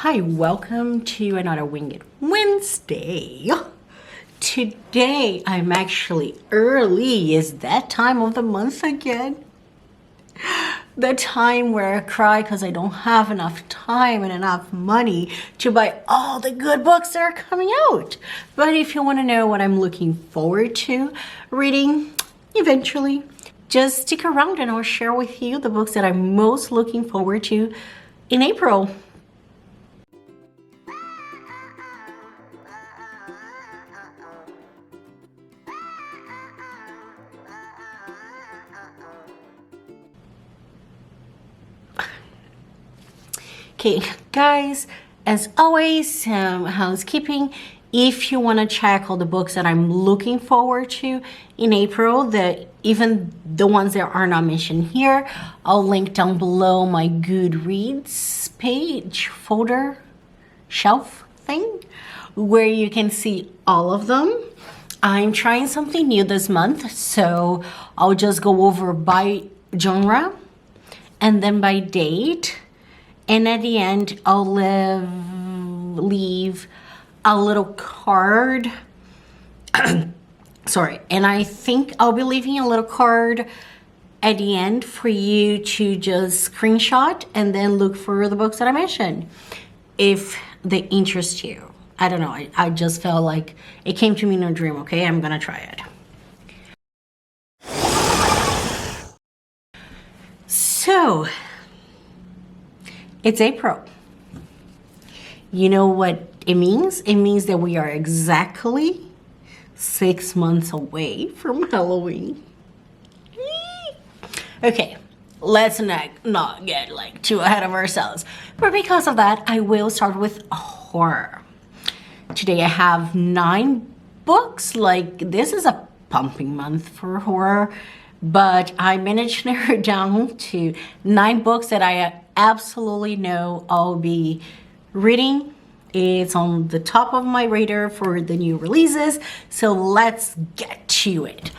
Hi, welcome to another Winged Wednesday. Today I'm actually early. It's that time of the month again. The time where I cry because I don't have enough time and enough money to buy all the good books that are coming out. But if you want to know what I'm looking forward to reading eventually, just stick around and I'll share with you the books that I'm most looking forward to in April. Okay, guys, as always, some housekeeping. If you want to check all the books that I'm looking forward to in April, even the ones that are not mentioned here, I'll link down below my Goodreads page, folder, shelf thing, where you can see all of them. I'm trying something new this month, so I'll just go over by genre and then by date. And at the end, I'll leave a little card. Sorry. And I think I'll be leaving a little card at the end for you to just screenshot and then look for the books that I mentioned, if they interest you. I don't know. I just felt like it came to me in a dream. Okay, I'm going to try it. So, it's April. You know what it means? It means that we are exactly 6 months away from Halloween. Okay, let's not get too ahead of ourselves. But because of that, I will start with horror. Today I have 9 books. This is a pumping month for horror. But I managed to narrow it down to 9 books that I absolutely know I'll be reading. It's on the top of my radar for the new releases. So let's get to it.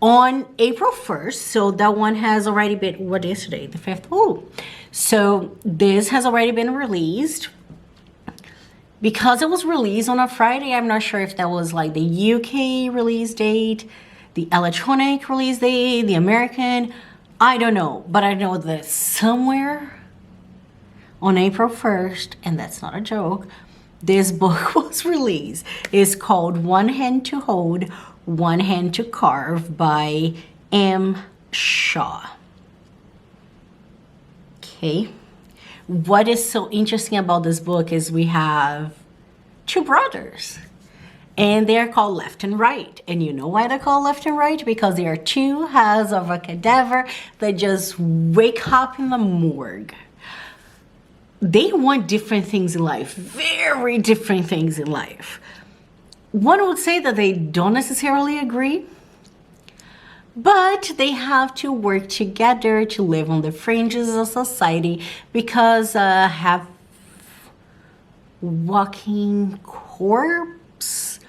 On April 1st, so that one has already been, what is today? The 5th? Oh, so this has already been released. Because it was released on a Friday, I'm not sure if that was the UK release date, the electronic release date, the American, I don't know. But I know that somewhere on April 1st, and that's not a joke, this book was released. It's called One Hand to Hold, One Hand to Carve by M. Shaw. Okay. What is so interesting about this book is we have 2 brothers. And they're called Left and Right. And you know why they're called Left and Right? Because they are 2 halves of a cadaver that just wake up in the morgue. They want different things in life, very different things in life. One would say that they don't necessarily agree, but they have to work together to live on the fringes of society because have walking corpse.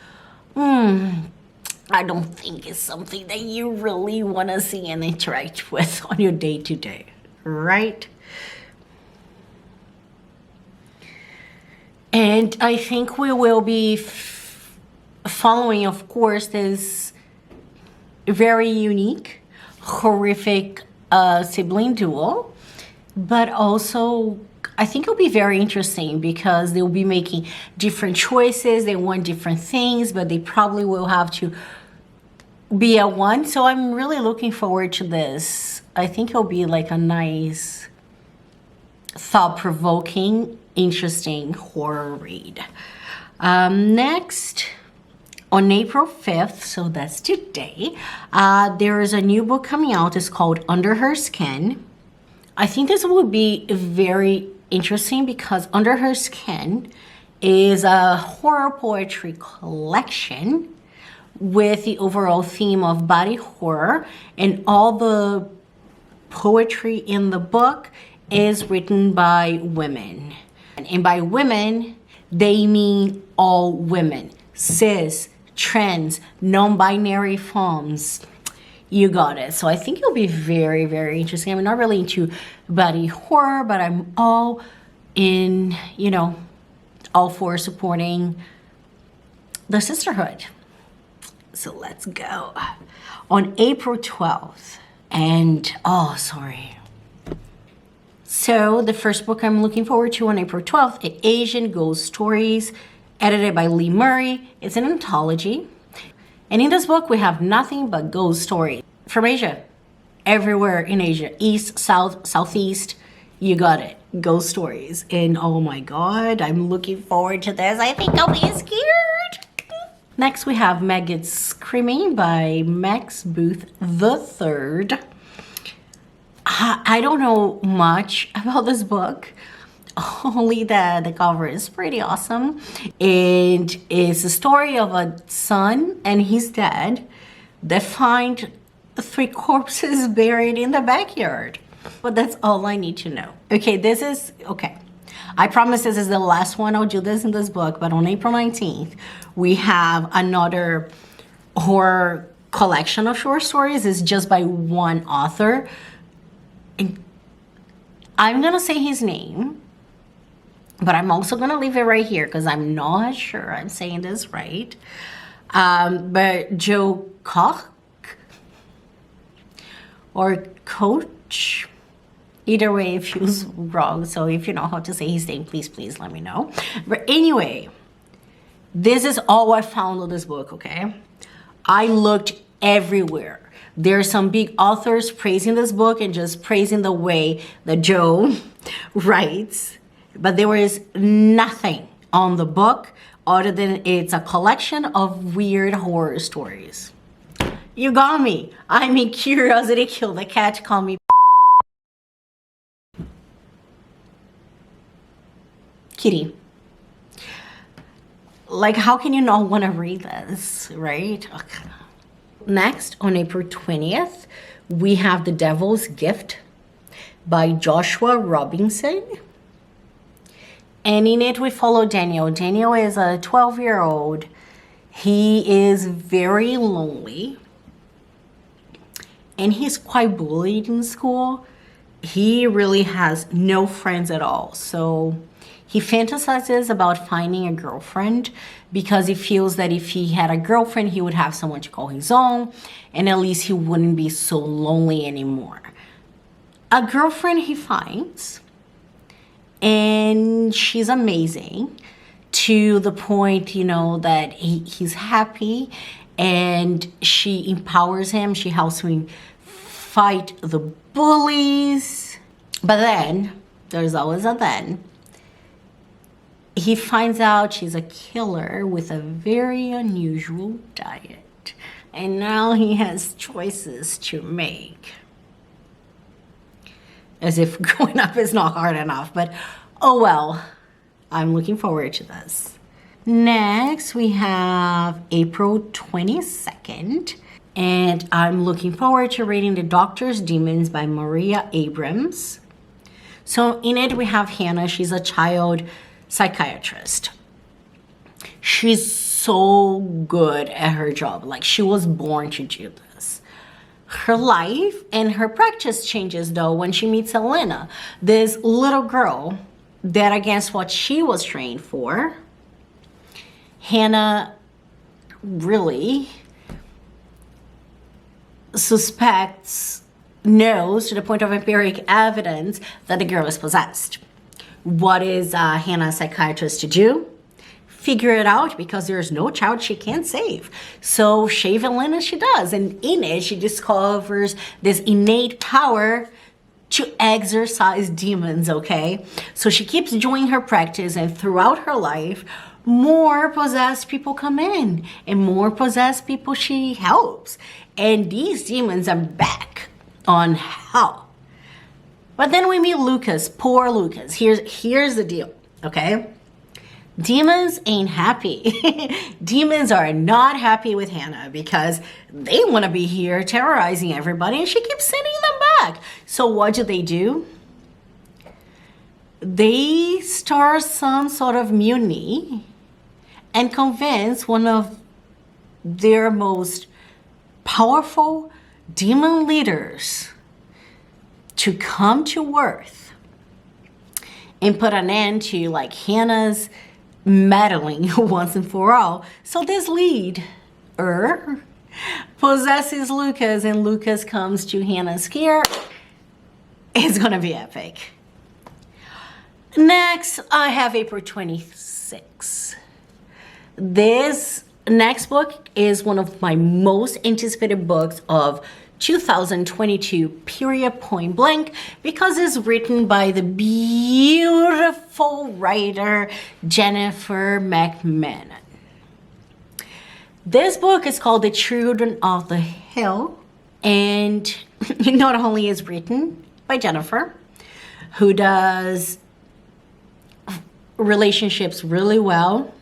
I don't think it's something that you really want to see and interact with on your day-to-day, right? And I think we will be following, of course, this very unique, horrific sibling duo. But also, I think it'll be very interesting because they'll be making different choices. They want different things, but they probably will have to be at one. So I'm really looking forward to this. I think it'll be a nice, thought-provoking, interesting horror read. Next, on April 5th, so that's today, there is a new book coming out. It's called Under Her Skin. I think this will be very interesting because Under Her Skin is a horror poetry collection with the overall theme of body horror, and all the poetry in the book is written by women. And by women, they mean all women. Cis, trans, non-binary femmes. You got it. So I think it'll be very, very interesting. I'm not really into body horror, but I'm all in, all for supporting the sisterhood. So let's go. On April 12th, and oh, sorry. So the first book I'm looking forward to on April 12th is Asian Ghost Stories, edited by Lee Murray. It's an anthology. And in this book, we have nothing but ghost stories from Asia. Everywhere in Asia, east, south, southeast, you got it. Ghost stories. And oh my God, I'm looking forward to this. I think I'll be scared. Next, we have Maggots Screaming by Max Booth III. I don't know much about this book. Only that the cover is pretty awesome. And it's a story of a son and his dad that find 3 corpses buried in the backyard. But that's all I need to know. Okay, this is, okay. I promise this is the last one I'll do this in this book, but on April 19th, we have another horror collection of short stories. It's just by one author. And I'm gonna say his name, but I'm also gonna leave it right here because I'm not sure I'm saying this right. But Joe Koch or Coach, either way it feels wrong. So if you know how to say his name, please let me know. But anyway, this is all I found on this book, okay? I looked everywhere. There are some big authors praising this book and just praising the way that Joe writes, but there was nothing on the book other than it's a collection of weird horror stories. You got me. I mean, curiosity killed the cat. Call me Kitty. Like, how can you not want to read this, right? Okay. Next, on April 20th, we have The Devil's Gift by Joshua Robinson. And in it, we follow Daniel. Daniel is a 12-year-old. He is very lonely. And he's quite bullied in school. He really has no friends at all. So he fantasizes about finding a girlfriend because he feels that if he had a girlfriend, he would have someone to call his own, and at least he wouldn't be so lonely anymore. A girlfriend he finds, and she's amazing to the point, you know, that he's happy, and she empowers him. She helps him fight the bullies. But then, there's always a then. He finds out she's a killer with a very unusual diet. And now he has choices to make. As if growing up is not hard enough, but oh well. I'm looking forward to this. Next, we have April 22nd. And I'm looking forward to reading The Doctor's Demons by Maria Abrams. So in it, we have Hanna. She's a child psychiatrist. She's so good at her job. Like, she was born to do this. Her life and her practice changes, though, when she meets Elena, this little girl that, against what she was trained for, Hanna really knows to the point of empiric evidence that the girl is possessed. What is Hanna's psychiatrist to do? Figure it out, because there's no child she can't save. So shave Elena she does, and in it she discovers this innate power to exorcise demons, okay? So she keeps doing her practice, and throughout her life, more possessed people come in, and more possessed people she helps. And these demons are back on hell. But then we meet Lucas, poor Lucas. Here's the deal, okay? Demons ain't happy. Demons are not happy with Hanna because they want to be here terrorizing everybody, and she keeps sending them back. So what do? They start some sort of mutiny and convince one of their most powerful demon leaders to come to Earth and put an end to like Hanna's meddling once and for all. So this lead possesses Lucas, and Lucas comes to Hanna's care. It's gonna be epic. Next, I have April 26th. This next book is one of my most anticipated books of 2022, period, point blank, because it's written by the beautiful writer Jennifer McMahon. This book is called The Children of the Hill, and not only is written by Jennifer, who does relationships really well,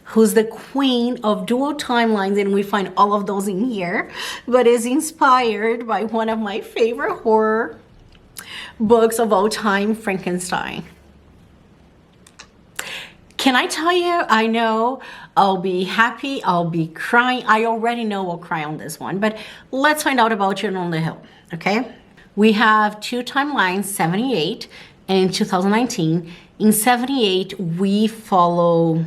who's the queen of dual timelines, and we find all of those in here, but is inspired by one of my favorite horror books of all time, Frankenstein. Can I tell you, I know I'll be happy, I'll be crying. I already know I'll cry on this one, but let's find out about Children on the Hill, okay? We have two timelines, 78 and 2019. In 78, we follow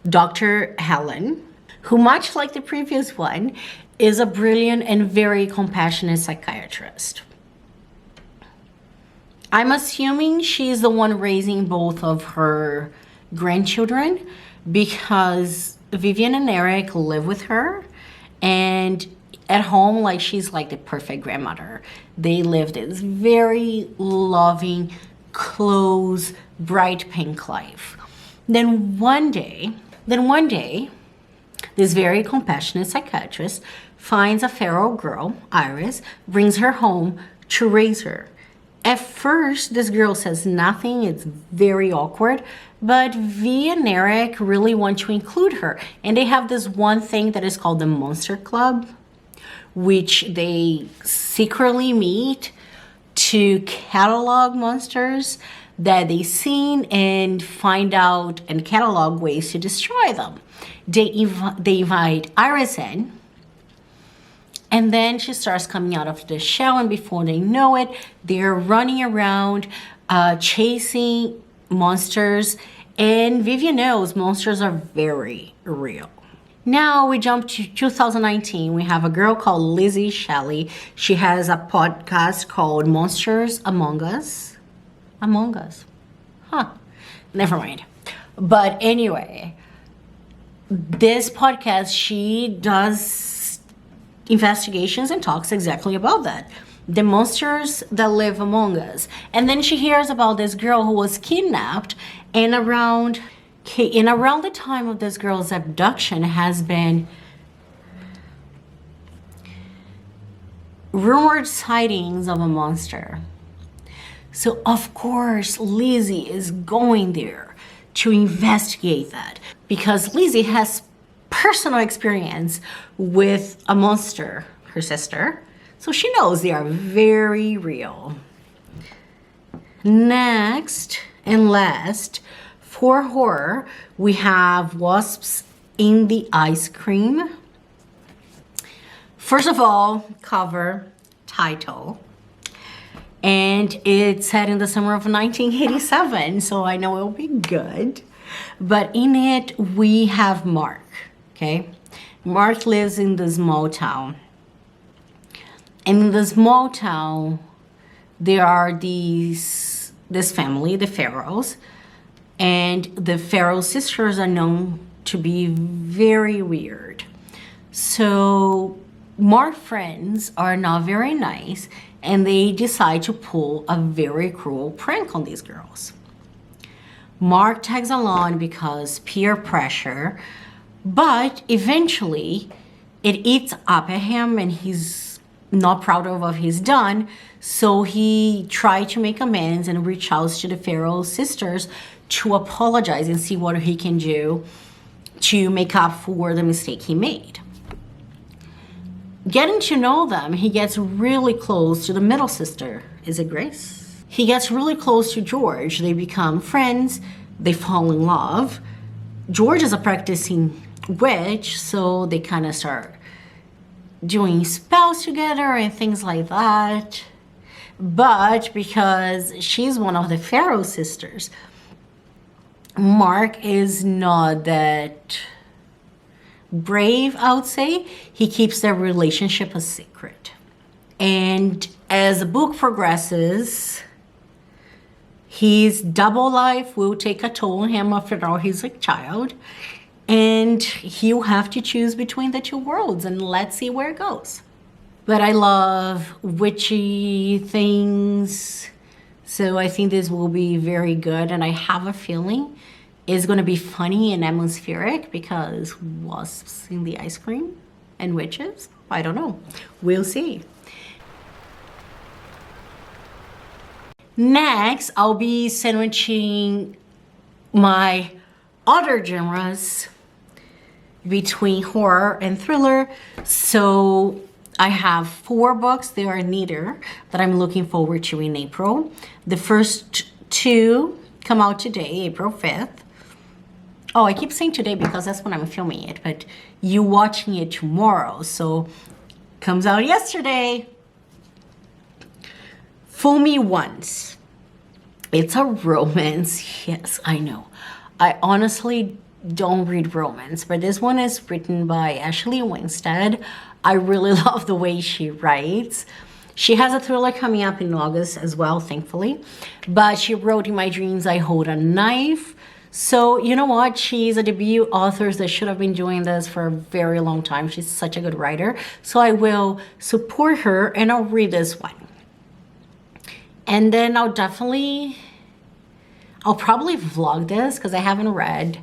Dr. Helen, who, much like the previous one, is a brilliant and very compassionate psychiatrist. I'm assuming she's the one raising both of her grandchildren, because Vivian and Eric live with her, and at home, like, she's like the perfect grandmother. They live this very loving, close, bright pink life. Then one day, this very compassionate psychiatrist finds a feral girl, Iris, brings her home to raise her. At first, this girl says nothing. It's very awkward, but Vi and Eric really want to include her. And they have this one thing that is called the Monster Club, which they secretly meet to catalog monsters that they've seen and find out and catalog ways to destroy them. They invite Iris in, and then she starts coming out of the shell, and before they know it, they're running around chasing monsters, and Vivian knows monsters are very real. Now we jump to 2019. We have a girl called Lizzie Shelley. She has a podcast called Monsters Among Us. Among Us. Huh. Never mind. But anyway, this podcast, she does investigations and talks exactly about that. The monsters that live among us. And then she hears about this girl who was kidnapped, and around the time of this girl's abduction has been rumored sightings of a monster. So of course Lizzie is going there to investigate that, because Lizzie has personal experience with a monster, her sister, so she knows they are very real. Next and last, for horror, we have Wasps in the Ice Cream. First of all, cover, title, and it's set in the summer of 1987, so I know it'll be good. But in it, we have Mark, okay? Mark lives in the small town. And in the small town, there are this family, the Pharaohs, and the Pharaoh sisters are known to be very weird. So Mark's friends are not very nice, and they decide to pull a very cruel prank on these girls. Mark tags along because peer pressure, but eventually it eats up at him, and he's not proud of what he's done. So he tried to make amends and reach out to the Pharaoh sisters to apologize and see what he can do to make up for the mistake he made. Getting to know them, he gets really close to the middle sister. Is it Grace? He gets really close to George. They become friends. They fall in love. George is a practicing witch, so they kind of start doing spells together and things like that. But because she's one of the Pharaoh sisters, Mark is not that brave, I would say. He keeps their relationship a secret. And as the book progresses, his double life will take a toll on him. After all, he's a child. And he'll have to choose between the two worlds, and let's see where it goes. But I love witchy things, so I think this will be very good. And I have a feeling it's going to be funny and atmospheric because wasps in the ice cream and witches. I don't know. We'll see. Next, I'll be sandwiching my other genres between horror and thriller. So I have 4 books. They are neither that I'm looking forward to in April. The first 2 come out today, April 5th. Oh, I keep saying today because that's when I'm filming it, but you watching it tomorrow, so comes out yesterday. Fool Me Once. It's a romance. Yes, I know. I honestly don't read romance, but this one is written by Ashley Winstead. I really love the way she writes. She has a thriller coming up in August as well, thankfully. But she wrote In My Dreams I Hold a Knife. So, you know what? She's a debut author that should have been doing this for a very long time. She's such a good writer. So I will support her and I'll read this one. And then I'll probably vlog this because I haven't read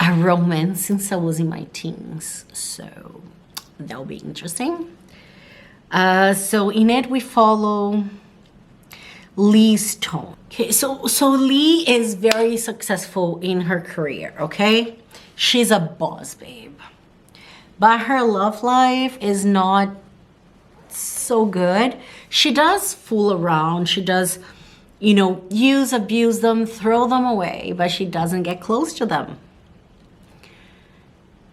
a romance since I was in my teens. So that'll be interesting. So in it we follow Lee's tone. Okay, so Lee is very successful in her career, okay? She's a boss babe. But her love life is not so good. She does fool around. She does, use, abuse them, throw them away, but she doesn't get close to them.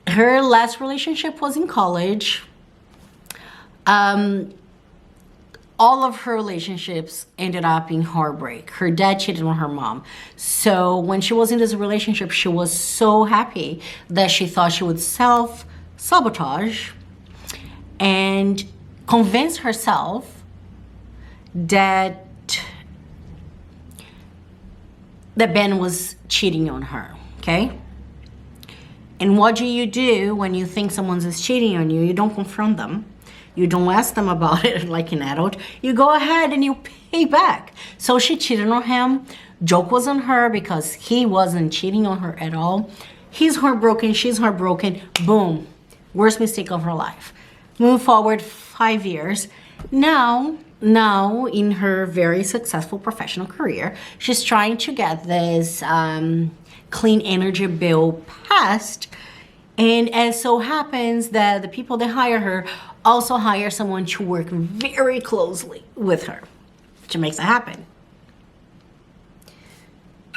Her last relationship was in college. All of her relationships ended up in heartbreak. Her dad cheated on her mom. So when she was in this relationship, she was so happy that she thought she would self-sabotage and convince herself that Ben was cheating on her, okay? And what do you do when you think someone's cheating on you? You don't confront them. You don't ask them about it like an adult. You go ahead and you pay back. So she cheated on him. Joke was on her because he wasn't cheating on her at all. He's heartbroken. She's heartbroken. Boom. Worst mistake of her life. Move forward 5 years. Now, in her very successful professional career, she's trying to get this clean energy bill passed. And as so happens that the people that hire her also hire someone to work very closely with her, which makes it happen.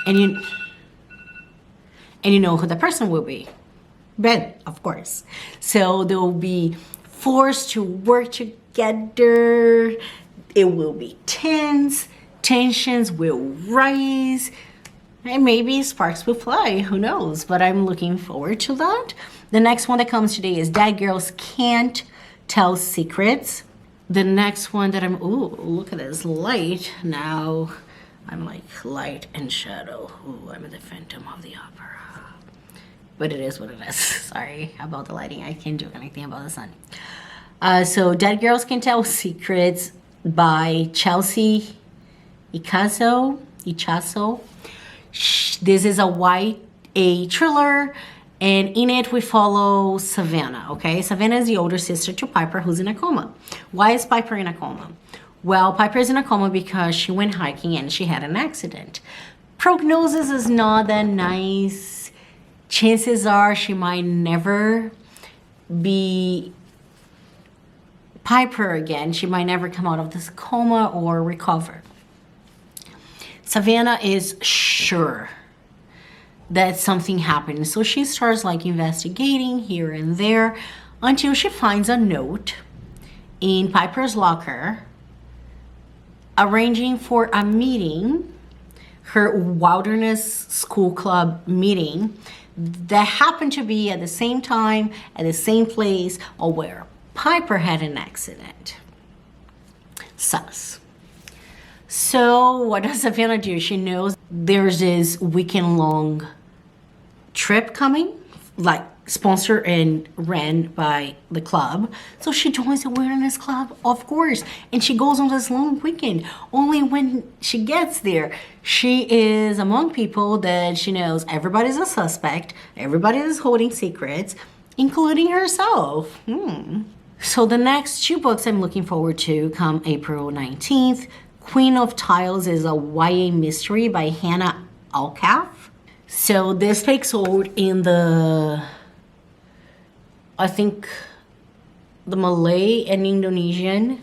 And you know who the person will be. Ben, of course. So they'll be forced to work together. It will be tense. Tensions will rise. And maybe sparks will fly, who knows? But I'm looking forward to that. The next one that comes today is Dead Girls Can't Tell Secrets. The next one that look at this light. Now I'm like light and shadow. Ooh, I'm in the Phantom of the Opera. But it is what it is. Sorry about the lighting. I can't do anything about the sun. So Dead Girls Can't Tell Secrets by Chelsea Ichaso. This is a YA thriller, and in it we follow Savannah, okay? Savannah is the older sister to Piper, who's in a coma. Why is Piper in a coma? Well, Piper is in a coma because she went hiking and she had an accident. Prognosis is not that nice. Chances are she might never be Piper again. She might never come out of this coma or recover. Savannah is sure that something happened. So she starts like investigating here and there until she finds a note in Piper's locker arranging for a meeting. her wilderness school club meeting that happened to be at the same time, at the same place, or where Piper had an accident. Sus. So what does Savannah do? She knows there's this weekend-long trip coming, like sponsored and ran by the club. So she joins the wilderness club, of course, and she goes on this long weekend. Only when she gets there, she is among people that she knows everybody's a suspect, everybody is holding secrets, including herself. So the next 2 books I'm looking forward to come April 19th. Queen of Tiles is a YA mystery by Hanna Alkaf. So this takes hold in the, I think, the Malay and Indonesian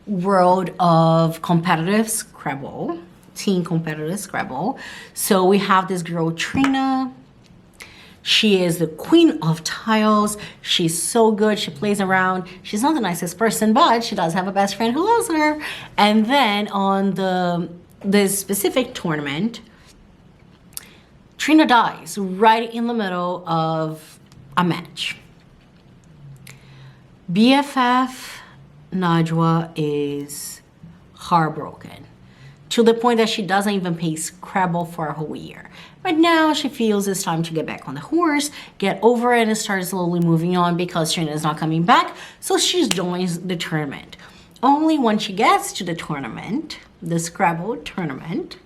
world of competitive Scrabble, teen competitive Scrabble. So we have this girl, Trina. She is the queen of tiles. She's so good. She plays around. She's not the nicest person, but she does have a best friend who loves her. And then on this specific tournament, Trina dies right in the middle of a match. BFF Najwa is heartbroken to the point that she doesn't even play Scrabble for a whole year. But now she feels it's time to get back on the horse, get over it, and start slowly moving on because Trina is not coming back. So she joins the tournament. Only when she gets to the tournament, the Scrabble tournament,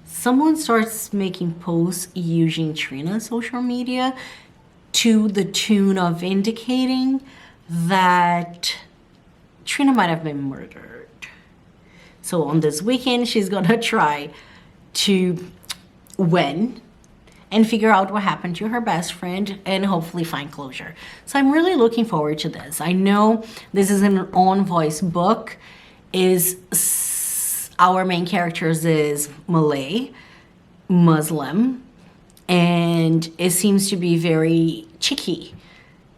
someone starts making posts using Trina's social media to the tune of indicating that Trina might have been murdered. So on this weekend, she's gonna try to win and figure out what happened to her best friend and hopefully find closure. So I'm really looking forward to this. I know this is an own voice book. Our main characters is Malay, Muslim, and it seems to be very cheeky.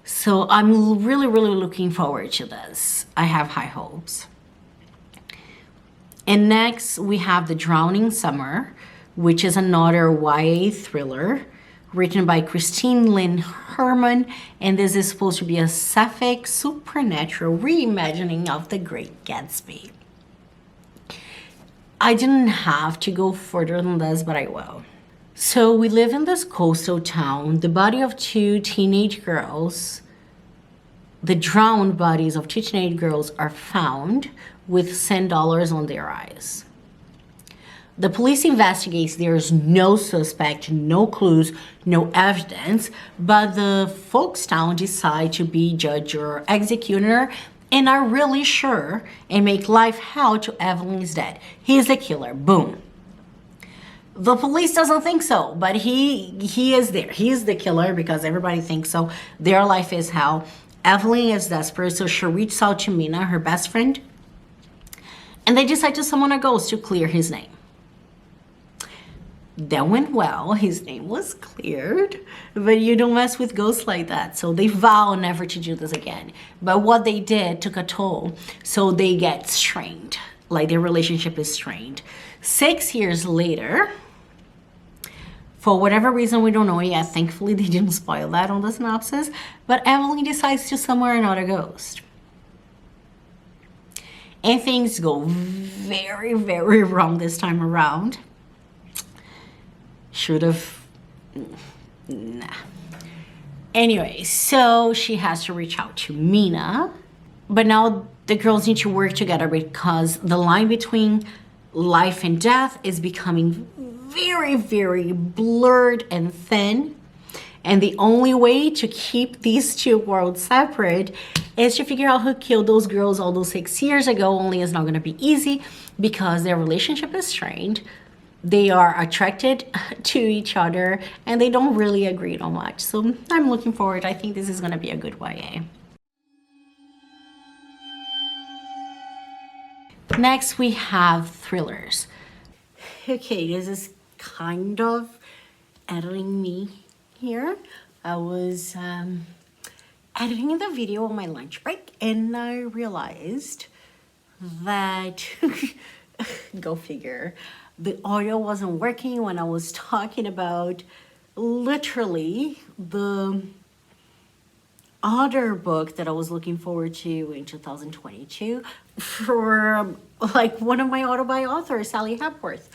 So I'm really, really looking forward to this. I have high hopes. And next we have The Drowning Summer, which is another YA thriller written by Lynn Herman, and this is supposed to be a sapphic supernatural reimagining of The Great Gatsby. I didn't have to go further than this, but I will. So we live in this coastal town. The body of 2 teenage girls, the drowned bodies of 2 teenage girls are found with $10 on their eyes. The police investigates. There's no suspect, no clues, no evidence, but the folks town decide to be judge or executioner and are really sure and make life hell to Evelyn is dead. He's the killer. Boom. The police doesn't think so, but he is there. He's the killer because everybody thinks so. Their life is hell. Evelyn is desperate, so she reaches out to Mina, her best friend, and they decide to summon a ghost to clear his name. That went well. His name was cleared, but you don't mess with ghosts like that. So they vow never to do this again. But what they did took a toll, so they get strained. Like their relationship is strained. 6 years later, for whatever reason we don't know yet, thankfully they didn't spoil that on the synopsis, but Evelyn decides to summon another ghost. And things go very, very wrong this time around. Should have, nah. Anyway, so she has to reach out to Mina, but now the girls need to work together because the line between life and death is becoming very, very blurred and thin. And the only way to keep these 2 worlds separate is to figure out who killed those girls all those 6 years ago. Only it's not going to be easy because their relationship is strained. They are attracted to each other and they don't really agree on much. So I'm looking forward. I think this is going to be a good YA. Next, we have thrillers. Okay, this is kind of editing me here. I was editing the video on my lunch break and I realized that, go figure, the audio wasn't working when I was talking about literally the other book that I was looking forward to in 2022 for like one of my auto-buy authors, Sally Hepworth.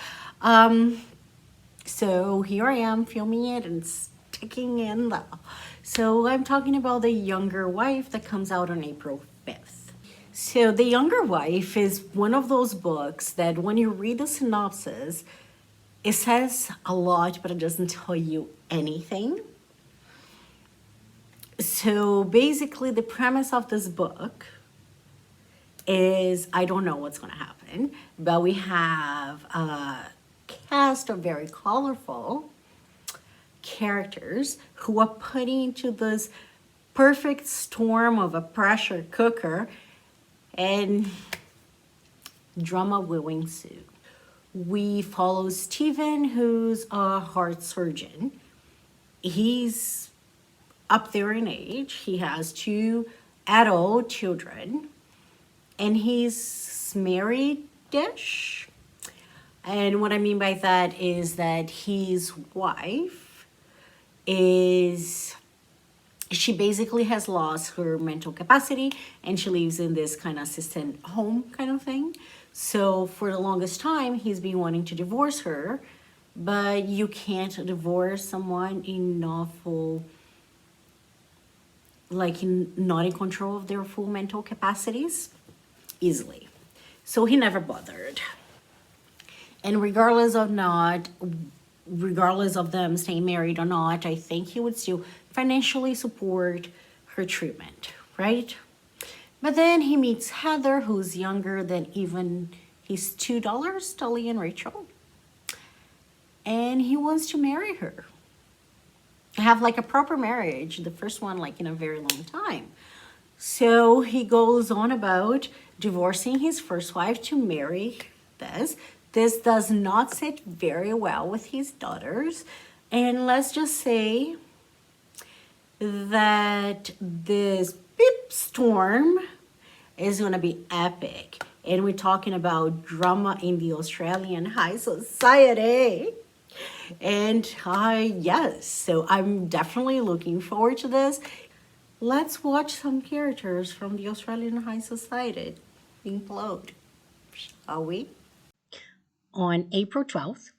So here I am filming it and sticking in the... So I'm talking about The Younger Wife that comes out on April 5th. So The Younger Wife is one of those books that when you read the synopsis, it says a lot, but it doesn't tell you anything. So basically the premise of this book is, I don't know what's going to happen, but we have a cast of very colorful characters who are put into this perfect storm of a pressure cooker, and drama will ensue. We follow Stephen, who's a heart surgeon. He's up there in age. He has 2 adult children, and he's married-ish. And what I mean by that is that his wife she basically has lost her mental capacity, and she lives in this kind of assistant home kind of thing. So for the longest time, he's been wanting to divorce her, but you can't divorce someone not in control of their full mental capacities easily. So he never bothered. And regardless of them staying married or not, I think he would still financially support her treatment, right? But then he meets Heather, who's younger than even his 2 daughters, Dolly and Rachel. And he wants to marry her. Have like a proper marriage, the first one like in a very long time. So he goes on about divorcing his first wife to marry this. This does not sit very well with his daughters. And let's just say that this beep storm is going to be epic. And we're talking about drama in the Australian high society. And yes, so I'm definitely looking forward to this. Let's watch some characters from the Australian high society implode, shall we? On April 12th.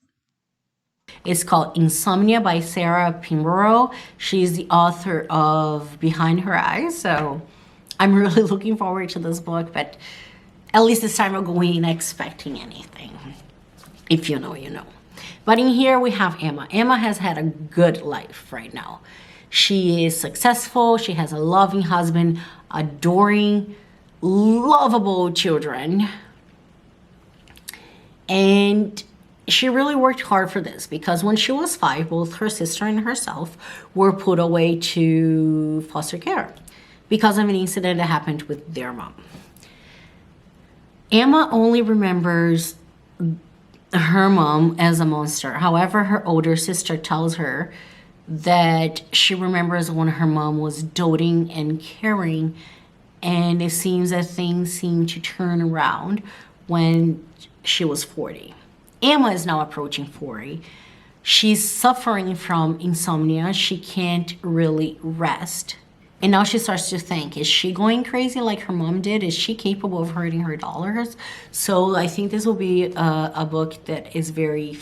It's called Insomnia by Sarah Pinborough. She's the author of Behind Her Eyes, so I'm really looking forward to this book, but at least this time I'm going expecting anything. If you know, you know. But in here we have Emma. Emma has had a good life right now. She is successful. She has a loving husband, adoring, lovable children. And she really worked hard for this because when she was 5, both her sister and herself were put away to foster care because of an incident that happened with their mom. Emma only remembers her mom as a monster. However, her older sister tells her that she remembers when her mom was doting and caring, and it seems that things seem to turn around when she was 40. Emma is now approaching 40. She's suffering from insomnia. She can't really rest. And now she starts to think, is she going crazy like her mom did? Is she capable of hurting her daughters? So I think this will be a book that is very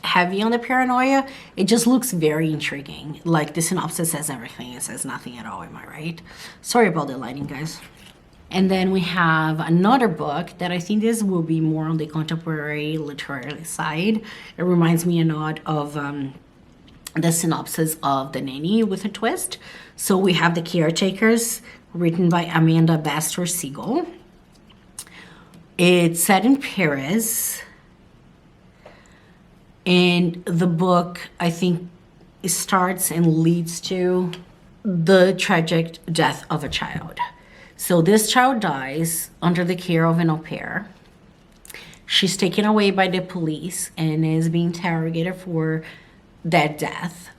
heavy on the paranoia. It just looks very intriguing. Like the synopsis says everything. It says nothing at all, am I right? Sorry about the lighting, guys. And then we have another book that I think this will be more on the contemporary literary side. It reminds me a lot of the synopsis of The Nanny with a twist. So we have The Caretakers, written by Amanda Bestor-Siegal. It's set in Paris. And the book, I think, starts and leads to the tragic death of a child. So this child dies under the care of an au pair. She's taken away by the police and is being interrogated for that death.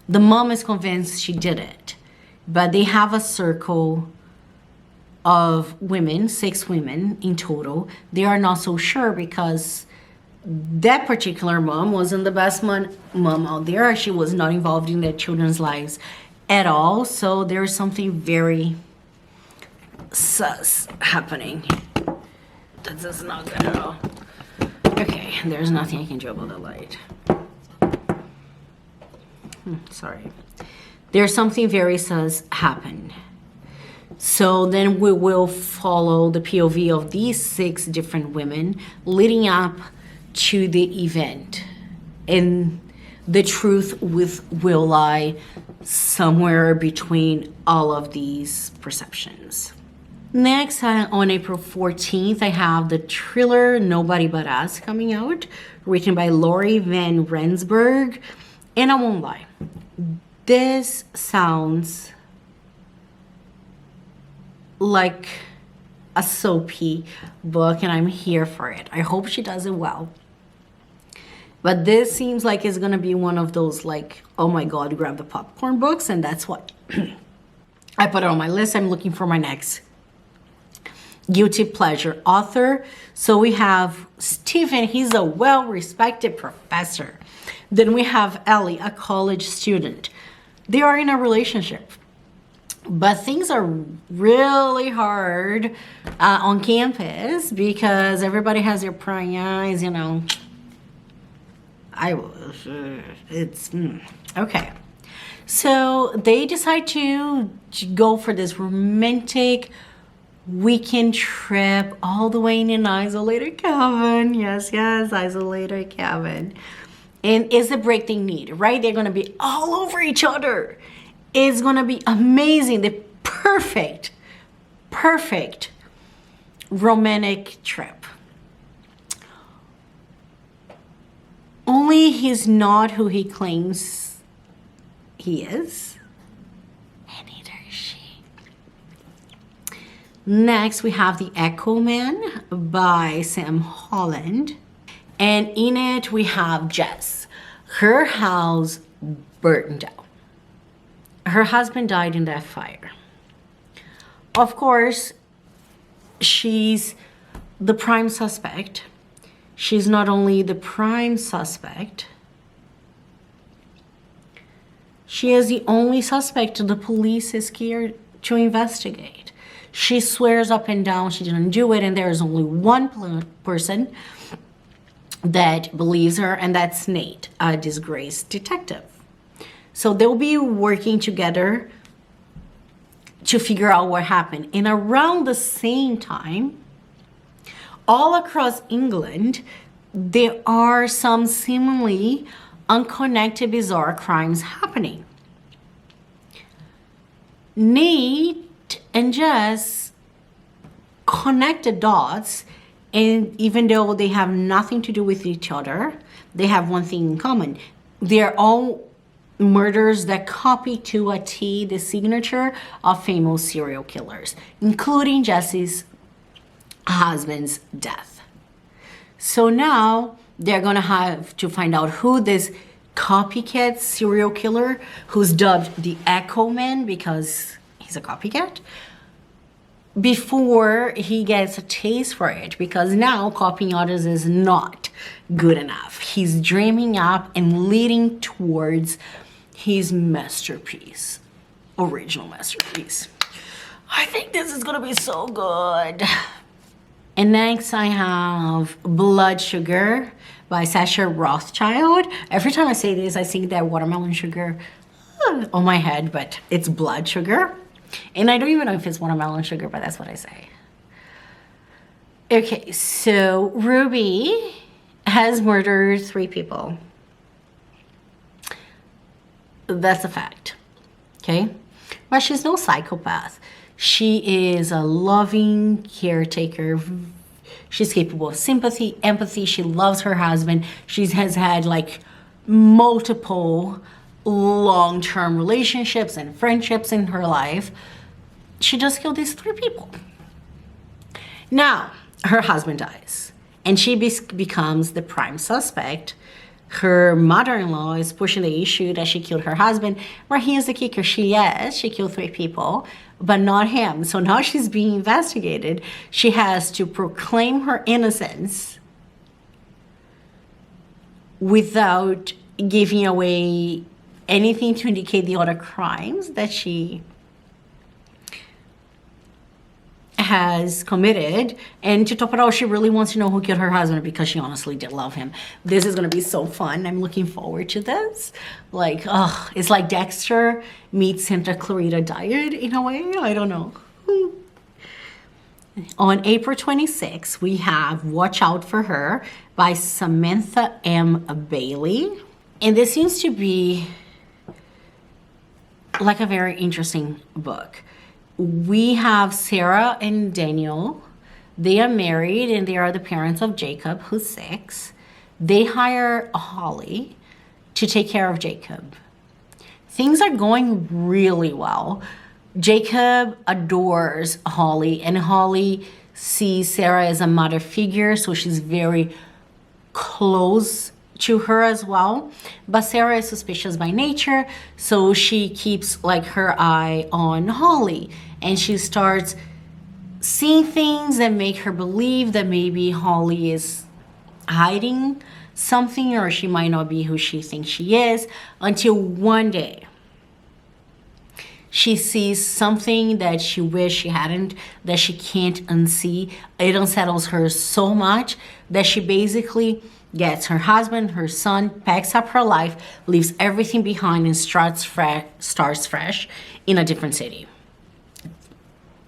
The mom is convinced she did it, but they have a circle of women, 6 women in total. They are not so sure because that particular mom wasn't the best mom out there. She was not involved in their children's lives at all. So there's something very sus happening. This is not good at all. Okay, there's nothing I can do about the light. Sorry. There's something very sus happened. So then we will follow the POV of these 6 different women leading up to the event. And the truth will lie somewhere between all of these perceptions. Next, on April 14th, I have the thriller Nobody But Us coming out, written by Laurie Van Rensburg. And I won't lie, this sounds like a soapy book, and I'm here for it. I hope she does it well. But this seems like it's gonna be one of those like, oh my God, grab the popcorn books, and that's what I put it on my list. I'm looking for my next guilty pleasure author. So we have Stephen, he's a well-respected professor. Then we have Ellie, a college student. They are in a relationship, but things are really hard on campus because everybody has their prying eyes, you know. Okay. So they decide to go for this romantic weekend trip all the way in an isolated cabin. Yes, isolated cabin. And it's the break they need, right? They're gonna be all over each other. It's gonna be amazing. The perfect romantic trip. Only he's not who he claims he is. And neither is she. Next, we have The Echo Man by Sam Holland. And in it, we have Jess. Her house burned down. Her husband died in that fire. Of course, she's the prime suspect. She's not only the prime suspect, she is the only suspect the police is scared to investigate. She swears up and down she didn't do it, and there is only one person that believes her, and that's Nate, a disgraced detective. So they'll be working together to figure out what happened. And around the same time, all across England, there are some seemingly unconnected, bizarre crimes happening. Nate and Jess connected dots, and even though they have nothing to do with each other, they have one thing in common. They're all murders that copy to a T the signature of famous serial killers, including Jesse's husband's death. So now they're gonna have to find out who this copycat serial killer, who's dubbed the Echo Man because he's a copycat, before he gets a taste for it, because now copying others is not good enough. He's dreaming up and leading towards his masterpiece, original masterpiece. I think this is gonna be so good. And next I have Blood Sugar by Sasha Rothschild. Every time I say this, I think that watermelon sugar on my head, but it's blood sugar. And I don't even know if it's watermelon sugar, but that's what I say. Okay, so Ruby has murdered 3 people. That's a fact, okay? But she's no psychopath. She is a loving caretaker. She's capable of sympathy, empathy. She loves her husband. She has had like multiple long-term relationships and friendships in her life. She just killed these 3 people. Now, her husband dies, and she becomes the prime suspect. Her mother-in-law is pushing the issue that she killed her husband. Well, here's the kicker. She killed 3 people, but not him. So now she's being investigated. She has to proclaim her innocence without giving away anything to indicate the other crimes that she has committed. And to top it all, she really wants to know who killed her husband because she honestly did love him. This is going to be so fun. I'm looking forward to this. Like, it's like Dexter meets Santa Clarita Diet in a way. I don't know. On April 26th, we have Watch Out for Her by Samantha M. Bailey. And this seems to be like a very interesting book. We have Sarah and Daniel. They are married and they are the parents of Jacob, who's 6. They hire Holly to take care of Jacob. Things are going really well. Jacob adores Holly, and Holly sees Sarah as a mother figure, so she's very close to her as well. But Sarah is suspicious by nature, so she keeps like her eye on Holly, and she starts seeing things that make her believe that maybe Holly is hiding something, or she might not be who she thinks she is, until one day she sees something that she wished she hadn't, that she can't unsee. It unsettles her so much that she basically gets her husband, her son, packs up her life, leaves everything behind, and starts fresh in a different city.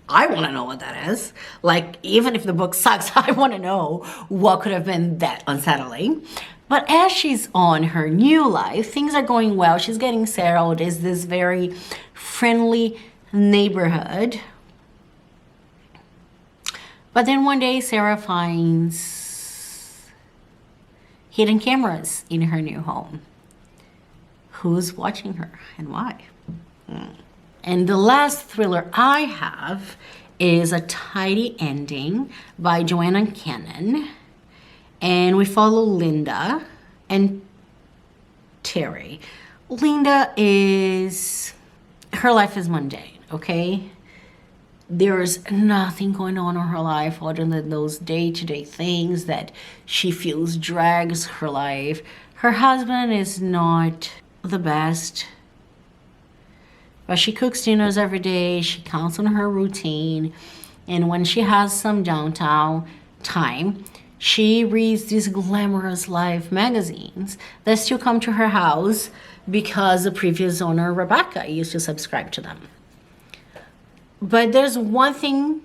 I want to know what that is. Like, even if the book sucks, I want to know what could have been that unsettling. But as she's on her new life, things are going well. She's getting settled. It's this very friendly neighborhood. But then one day, Sarah finds hidden cameras in her new home. Who's watching her and why? And the last thriller I have is A Tidy Ending by Joanna Cannon. And we follow Linda and Terry. Linda her life is mundane, okay? There's nothing going on in her life other than those day-to-day things that she feels drags her life. Her husband is not the best, but she cooks dinners every day. She counts on her routine. And when she has some downtown time, she reads these glamorous life magazines that still come to her house because the previous owner, Rebecca, used to subscribe to them. But there's one thing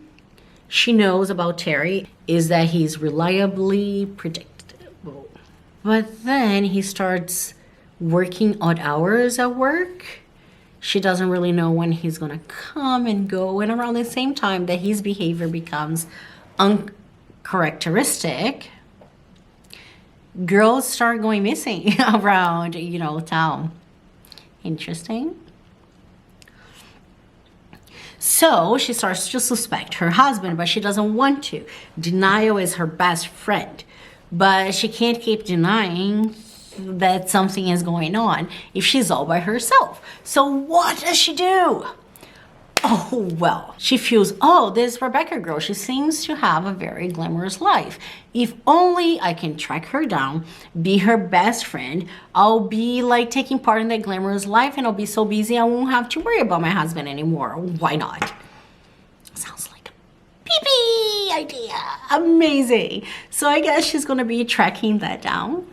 she knows about Terry, is that he's reliably predictable. But then he starts working odd hours at work. She doesn't really know when he's gonna come and go. And around the same time that his behavior becomes uncharacteristic, girls start going missing around, town. Interesting. So she starts to suspect her husband, but she doesn't want to. Denial is her best friend, but she can't keep denying that something is going on if she's all by herself. So what does she do? Oh, well, she feels, this Rebecca girl, she seems to have a very glamorous life. If only I can track her down, be her best friend, I'll be like taking part in that glamorous life, and I'll be so busy I won't have to worry about my husband anymore. Why not? Sounds like a pee-pee idea. Amazing. So I guess she's gonna be tracking that down.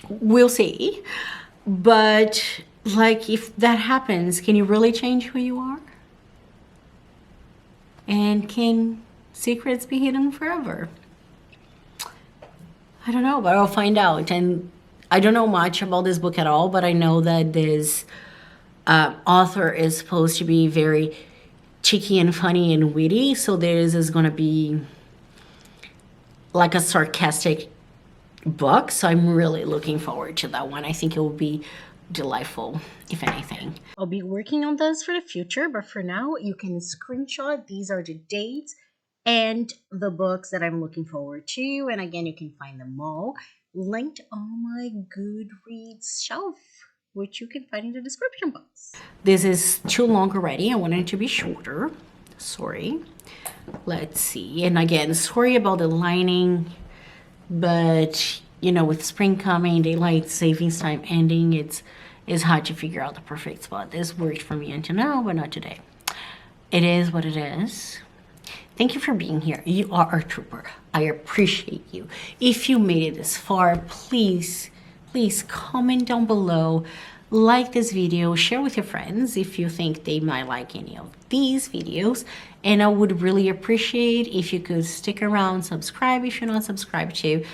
We'll see. But like, if that happens, can you really change who you are? And can secrets be hidden forever? I don't know, but I'll find out. And I don't know much about this book at all, but I know that this author is supposed to be very cheeky and funny and witty. So this is going to be like a sarcastic book. So I'm really looking forward to that one. I think it will be delightful, if anything. I'll be working on this for the future, but for now you can screenshot. These are the dates and the books that I'm looking forward to, and again, you can find them all linked on my Goodreads shelf. which you can find in the description box. This is too long already. I wanted it to be shorter. Sorry. Let's see. And again, sorry about the lining, but you know, with spring coming, daylight savings time ending, it's hard to figure out the perfect spot. This worked for me until now, but not today. It is what it is. Thank you for being here. You are a trooper. I appreciate you. If you made it this far, please comment down below, like this video, share with your friends if you think they might like any of these videos. And I would really appreciate if you could stick around, subscribe if you're not subscribed to.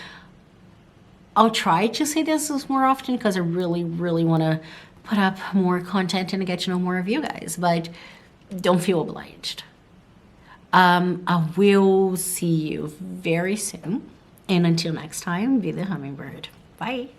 I'll try to say this more often because I really want to put up more content and get to know more of you guys, but don't feel obliged. I will see you very soon. And until next time, be the hummingbird. Bye.